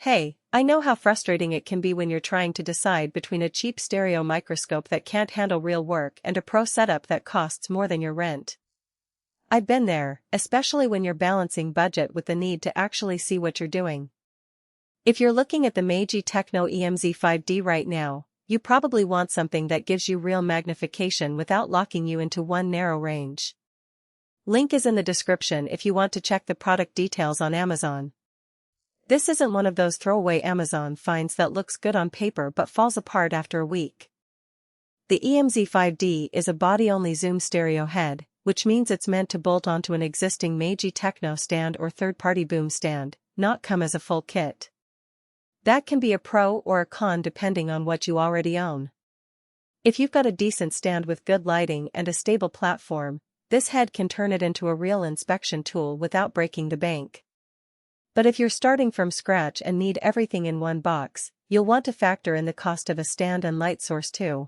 Hey, I know how frustrating it can be when you're trying to decide between a cheap stereo microscope that can't handle real work and a pro setup that costs more than your rent. I've been there, especially when you're balancing budget with the need to actually see what you're doing. If you're looking at the Meiji Techno EMZ 5D right now, you probably want something that gives you real magnification without locking you into one narrow range. Link is in the description if you want to check the product details on Amazon. This isn't one of those throwaway Amazon finds that looks good on paper but falls apart after a week. The EMZ 5D is a body-only zoom stereo head, which means it's meant to bolt onto an existing Meiji Techno stand or third-party boom stand, not come as a full kit. That can be a pro or a con depending on what you already own. If you've got a decent stand with good lighting and a stable platform, this head can turn it into a real inspection tool without breaking the bank. But if you're starting from scratch and need everything in one box, you'll want to factor in the cost of a stand and light source too.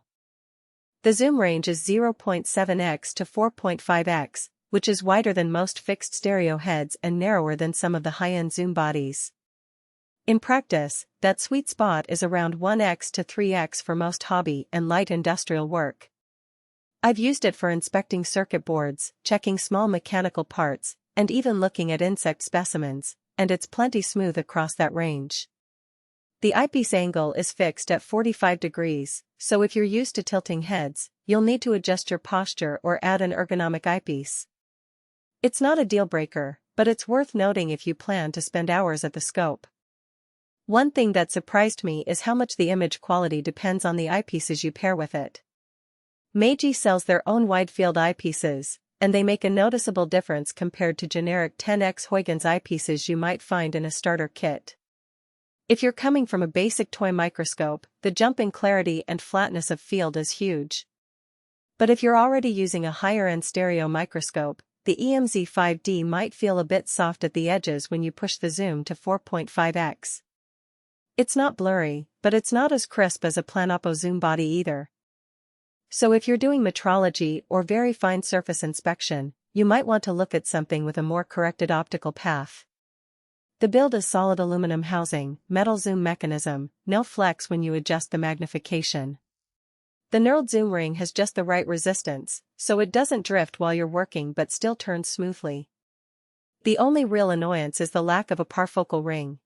The zoom range is 0.7X to 4.5X, which is wider than most fixed stereo heads and narrower than some of the high-end zoom bodies. In practice, that sweet spot is around 1X to 3X for most hobby and light industrial work. I've used it for inspecting circuit boards, checking small mechanical parts, and even looking at insect specimens, and it's plenty smooth across that range. The eyepiece angle is fixed at 45 degrees, so if you're used to tilting heads, you'll need to adjust your posture or add an ergonomic eyepiece. It's not a deal breaker, but it's worth noting if you plan to spend hours at the scope. One thing that surprised me is how much the image quality depends on the eyepieces you pair with it. Meiji sells their own wide-field eyepieces, and they make a noticeable difference compared to generic 10x Huygens eyepieces you might find in a starter kit. If you're coming from a basic toy microscope, the jump in clarity and flatness of field is huge. But if you're already using a higher-end stereo microscope, the EMZ 5D might feel a bit soft at the edges when you push the zoom to 4.5x. It's not blurry, but it's not as crisp as a Planopo zoom body either. So if you're doing metrology or very fine surface inspection, you might want to look at something with a more corrected optical path. The build is solid aluminum housing, metal zoom mechanism, no flex when you adjust the magnification. The knurled zoom ring has just the right resistance, so it doesn't drift while you're working but still turns smoothly. The only real annoyance is the lack of a parfocal ring.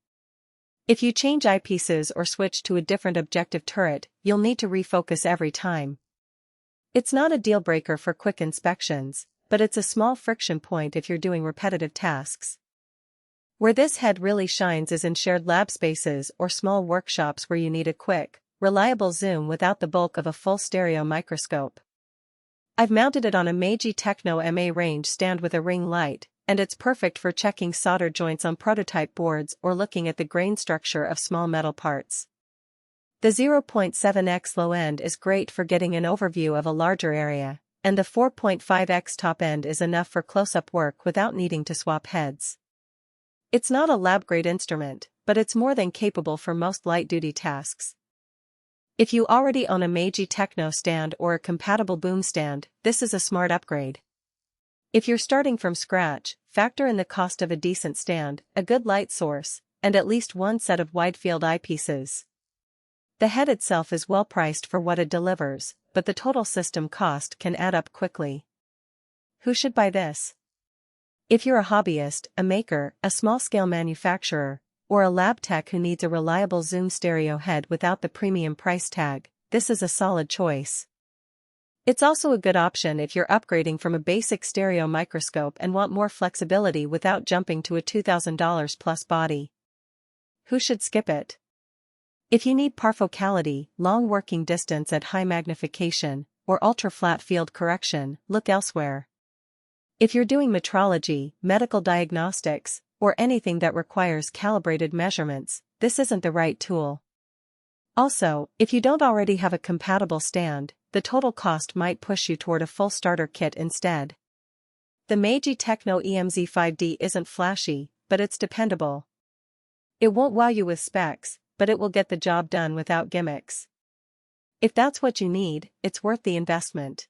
If you change eyepieces or switch to a different objective turret, you'll need to refocus every time. It's not a deal breaker for quick inspections, but it's a small friction point if you're doing repetitive tasks. Where this head really shines is in shared lab spaces or small workshops where you need a quick, reliable zoom without the bulk of a full stereo microscope. I've mounted it on a Meiji Techno EMZ range stand with a ring light, and it's perfect for checking solder joints on prototype boards or looking at the grain structure of small metal parts. The 0.7X low end is great for getting an overview of a larger area, and the 4.5X top end is enough for close-up work without needing to swap heads. It's not a lab-grade instrument, but it's more than capable for most light-duty tasks. If you already own a Meiji Techno stand or a compatible boom stand, this is a smart upgrade. If you're starting from scratch, factor in the cost of a decent stand, a good light source, and at least one set of wide-field eyepieces. The head itself is well priced for what it delivers, but the total system cost can add up quickly. Who should buy this? If you're a hobbyist, a maker, a small-scale manufacturer, or a lab tech who needs a reliable zoom stereo head without the premium price tag, this is a solid choice. It's also a good option if you're upgrading from a basic stereo microscope and want more flexibility without jumping to a $2,000 plus body. Who should skip it? If you need parfocality, long working distance at high magnification, or ultra-flat field correction, look elsewhere. If you're doing metrology, medical diagnostics, or anything that requires calibrated measurements, this isn't the right tool. Also, if you don't already have a compatible stand, the total cost might push you toward a full starter kit instead. The Meiji Techno EMZ 5D isn't flashy, but it's dependable. It won't wow you with specs, but it will get the job done without gimmicks. If that's what you need, it's worth the investment.